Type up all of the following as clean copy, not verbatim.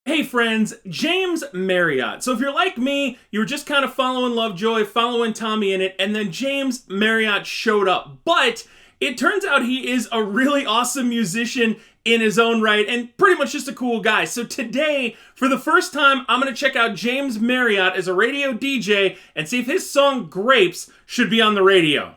Hey friends, James Marriott. So if you're like me, you were just kind of following Lovejoy, following Tommy in it, and then James Marriott showed up. But it turns out he is a really awesome musician in his own right, and pretty much just a cool guy. So today, for the first time, I'm going to check out James Marriott as a radio DJ and see if his song Grapes should be on the radio.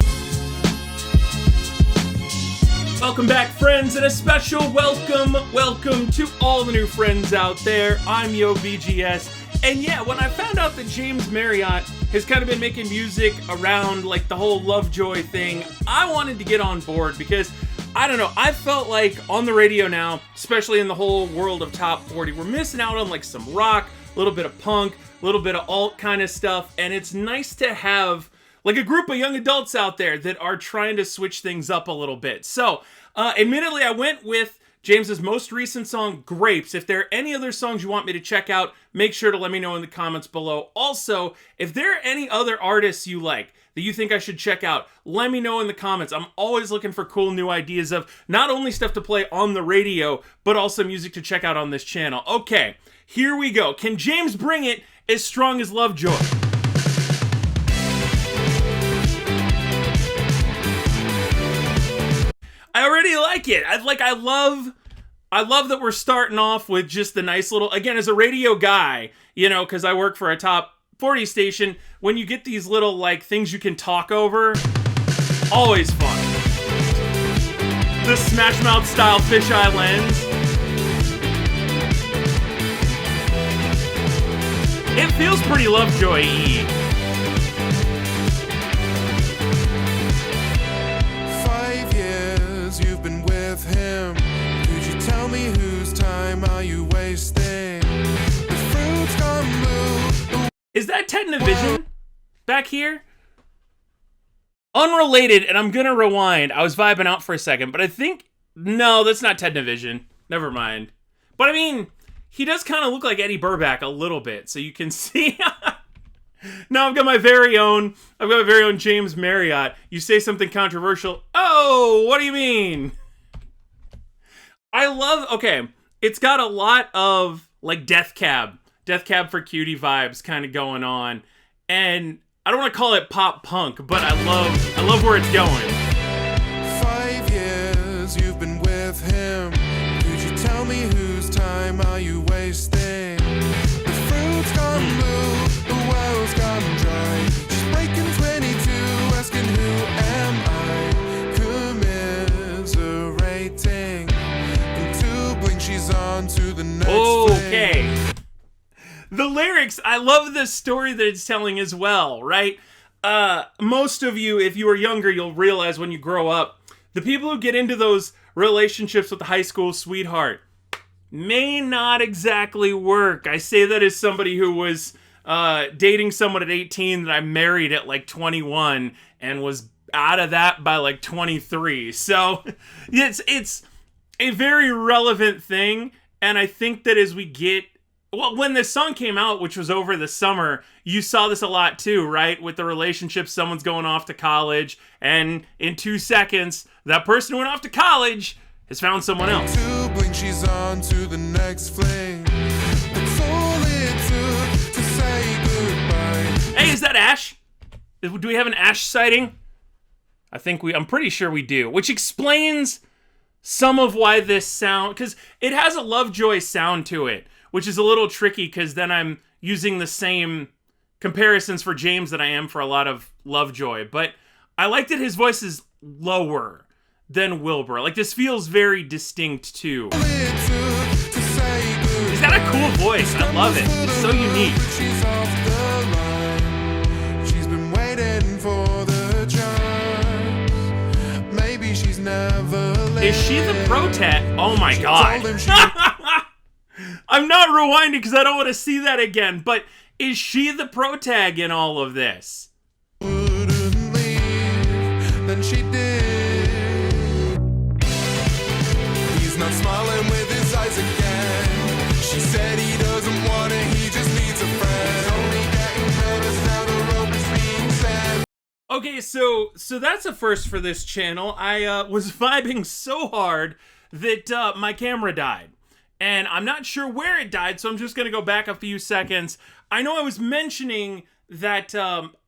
Welcome back, friends, and a special welcome to all the new friends out there. I'm YoBGS, and yeah, when I found out that James Marriott has kind of been making music around like the whole Lovejoy thing, I wanted to get on board because, I don't know, I felt like on the radio now, especially in the whole world of top 40, we're missing out on like some rock, a little bit of punk, a little bit of alt kind of stuff, and it's nice to have like a group of young adults out there that are trying to switch things up a little bit. So, admittedly, I went with James's most recent song, Grapes. If there are any other songs you want me to check out, make sure to let me know in the comments below. Also, if there are any other artists you like that you think I should check out, let me know in the comments. I'm always looking for cool new ideas of not only stuff to play on the radio, but also music to check out on this channel. Okay, here we go. Can James bring it as strong as Lovejoy? I already like it. I love that we're starting off with just the nice little, again, as a radio guy, you know, because I work for a top 40 station, when you get these little, like, things you can talk over, always fun. The Smash Mouth style fisheye lens. It feels pretty Lovejoy-y. Him. Could you tell me whose time are you wasting? The fruit's gone blue. Is that Technovision back here? Unrelated, and I'm gonna rewind. I was vibing out for a second, but I think, no, that's not Technovision. Never mind. But I mean, he does kind of look like Eddie Burback a little bit, so you can see. Now I've got my very own James Marriott. You say something controversial. Oh, what do you mean? Okay, it's got a lot of, like, Death Cab for Cutie vibes kind of going on, and I don't want to call it pop punk, but I love where it's going. 5 years you've been with him. Could you tell me whose time are you wasting? The fruit's gone blue, the well's gone dry. She's breaking 22, asking who am I? Commiserating. She's on to the next okay. The lyrics, I love the story that it's telling as well, right? Most of you, if you are younger, you'll realize when you grow up, the people who get into those relationships with the high school sweetheart may not exactly work. I say that as somebody who was dating someone at 18 that I married at like 21 and was out of that by like 23. So it's a very relevant thing, and I think that as we get, well, when this song came out, which was over the summer, you saw this a lot too, right? With the relationship, someone's going off to college, and in 2 seconds, that person who went off to college has found someone else. To blink, she's on to the next fling. That's all it took to say goodbye. Hey, is that Ash? Do we have an Ash sighting? I'm pretty sure we do, which explains some of why this sound, because it has a Lovejoy sound to it, which is a little tricky because then I'm using the same comparisons for James that I am for a lot of Lovejoy. But I like that his voice is lower than Wilbur. Like, this feels very distinct too. He's got a cool voice. I love it. It's so unique. She's been waiting for the chance. Maybe she's never. Is she the pro-tag? Oh my god. I'm not rewinding because I don't want to see that again, but is she the pro-tag in all of this? Wouldn't leave, then she did. He's not smiling with his eyes again. She said he doesn't want it, he just needs a friend. Only getting nervous now the rope is being set. Okay, so that's a first for this channel. I was vibing so hard that my camera died. and I'm not sure where it died, so I'm just going to go back a few seconds. I know I was mentioning that,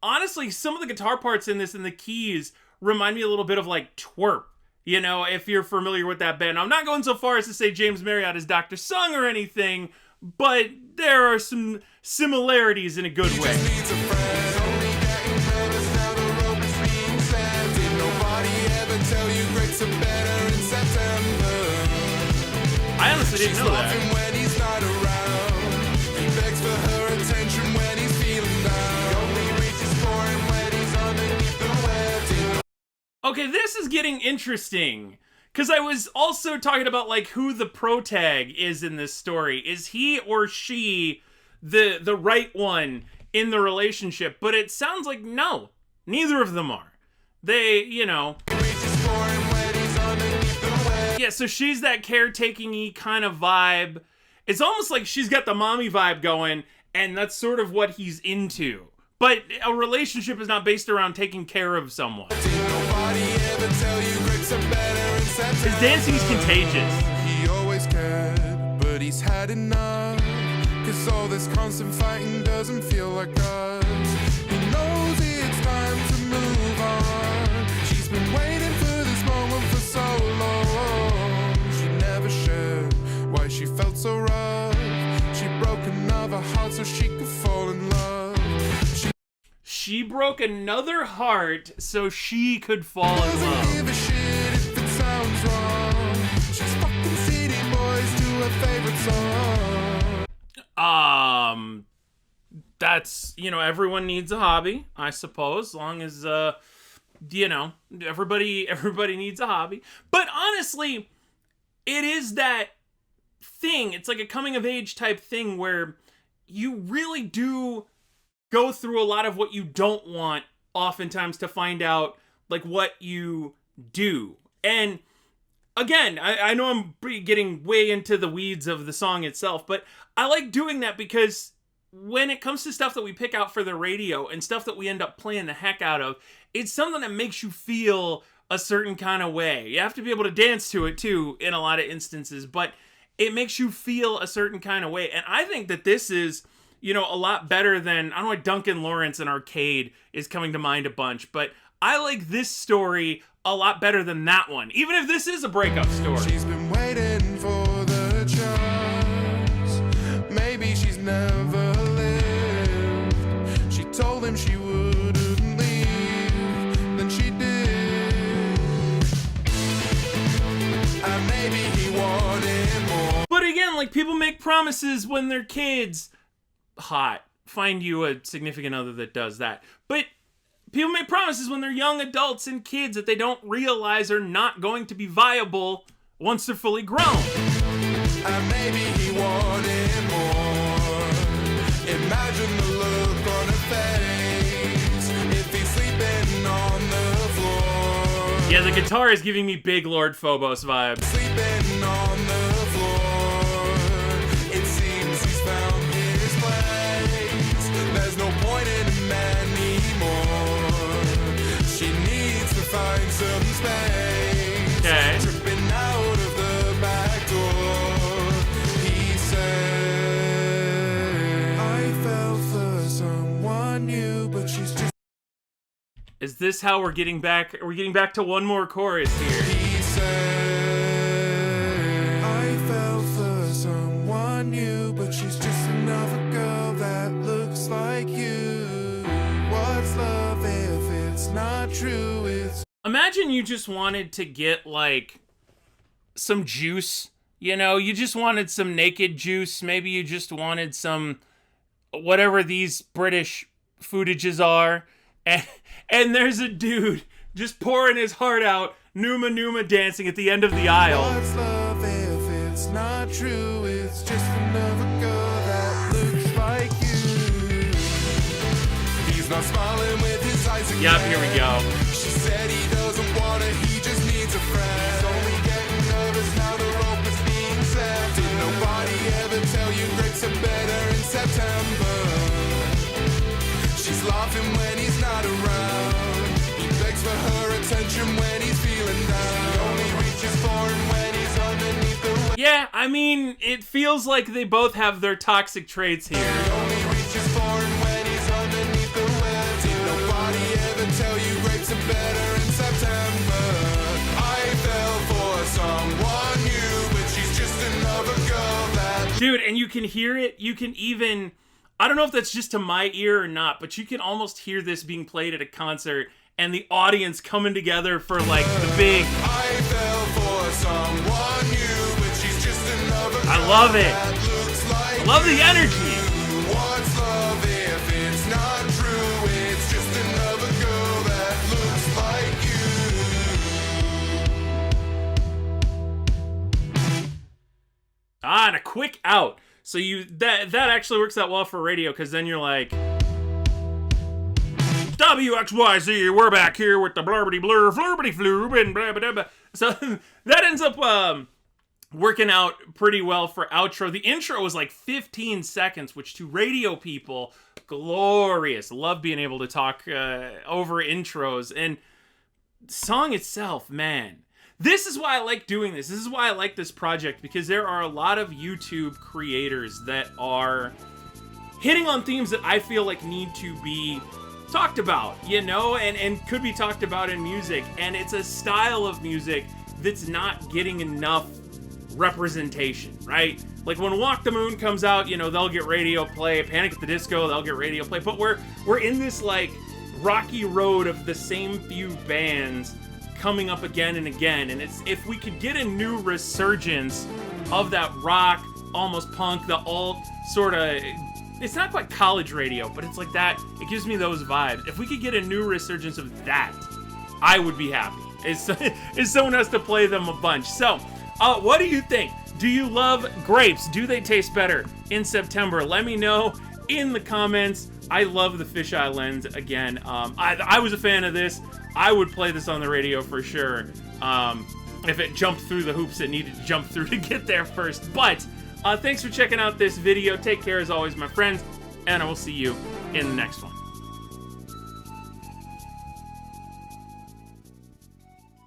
honestly, some of the guitar parts in this and the keys remind me a little bit of, like, Twerp. You know, if you're familiar with that band. I'm not going so far as to say James Marriott is Dr. Sung or anything, but there are some similarities in a good way. I honestly didn't know that. Okay, this is getting interesting, because I was also talking about, like, who the protag is in this story. Is he or she the right one in the relationship? But it sounds like no, neither of them are. They, you know... Yeah, so she's that caretaking-y kind of vibe. It's almost like she's got the mommy vibe going, and that's sort of what he's into. But a relationship is not based around taking care of someone. His dancing's contagious. He always cared, but he's had enough. 'Cause all this constant fighting doesn't feel like us. He knows it's time to move on. She's been waiting for this moment for so long. She never shared why she felt so rough. She broke another heart so she could fall in love. She broke another heart so she could fall in love. Doesn't give a shit if it sounds wrong. She's fucking City Boys to her favorite song. That's, you know, everyone needs a hobby, I suppose, as long as, you know, everybody needs a hobby. But honestly, it is that thing. It's like a coming of age type thing where you really do go through a lot of what you don't want oftentimes to find out, like, what you do. And again, I know I'm getting way into the weeds of the song itself, but I like doing that because when it comes to stuff that we pick out for the radio and stuff that we end up playing the heck out of, it's something that makes you feel a certain kind of way. You have to be able to dance to it too in a lot of instances, but it makes you feel a certain kind of way. And I think that this is, you know, a lot better than, I don't know, like Duncan Lawrence in Arcade is coming to mind a bunch, but I like this story a lot better than that one, even if this is a breakup story. She's been waiting for the chance. Maybe she's never lived. She told him she wouldn't leave, then she did. And maybe he wanted more. But again, like, people make promises when they're kids. Hot. Find you a significant other that does that. But people make promises when they're young adults and kids that they don't realize are not going to be viable once they're fully grown. And maybe he wanted more. Imagine the look on her face if he's sleeping on the floor. Yeah, the guitar is giving me big Lord Phobos vibes. Sleeping on the floor. It seems he's found his place. There's no point in him anymore. She needs to find some space. Okay. Tripping out of the back door. He said, I fell for someone new, but she's just. Is this how we're getting back? Are we getting back to one more chorus here? He said, I fell for someone new, but she's just another girl that looks like you. What's love if it's not true? It's Imagine you just wanted to get, like, some juice. You know, you just wanted some naked juice. Maybe you just wanted some, whatever these British footages are. And there's a dude just pouring his heart out, Numa Numa dancing at the end of the aisle. what's love if it's not true? It's just another girl that looks like you. He's not smiling with his eyes again. Yep, here we go. She said he doesn't want her, he just needs a friend. He's only getting nervous now the rope is being set. Did nobody ever tell you breaks are better in September? She's laughing when he's not around. He begs for her attention when he's feeling down. He only reaches for him when he's underneath the Yeah, I mean, it feels like they both have their toxic traits here. Only reaches for him when he's underneath the web. Did nobody ever tell you grapes are better in September? I fell for someone new, but she's just another girl that... Dude, and you can hear it. You can even... I don't know if that's just to my ear or not, but you can almost hear this being played at a concert and the audience coming together for, like, the big... I fell for someone new, but she's just another girl. I love it. That looks like I love the energy. you. What's love if it's not true? It's just another girl that looks like you. And a quick out. So that actually works out well for radio, because then you're like, WXYZ, we're back here with the blurbity blur, flurbity floob, and blah, blah, blah. So that ends up working out pretty well for outro. The intro was like 15 seconds, which to radio people, glorious. Love being able to talk over intros. And the song itself, man. This is why I like doing this. This is why I like this project, because there are a lot of YouTube creators that are hitting on themes that I feel like need to be talked about, you know, and could be talked about in music. And it's a style of music that's not getting enough representation, right? Like when Walk the Moon comes out, you know, they'll get radio play. Panic at the Disco, they'll get radio play. But we're in this like rocky road of the same few bands coming up again and again, and it's if we could get a new resurgence of that rock, almost punk, the alt sort of, it's not quite college radio, but it's like that, it gives me those vibes. If we could get a new resurgence of that, I would be happy. Is someone has to play them a bunch. So, what do you think? Do you love grapes? Do they taste better in September? Let me know in the comments. I love the fisheye lens again. I was a fan of this. I would play this on the radio for sure. If it jumped through the hoops it needed to jump through to get there first. But thanks for checking out this video. Take care as always, my friends, and I will see you in the next one.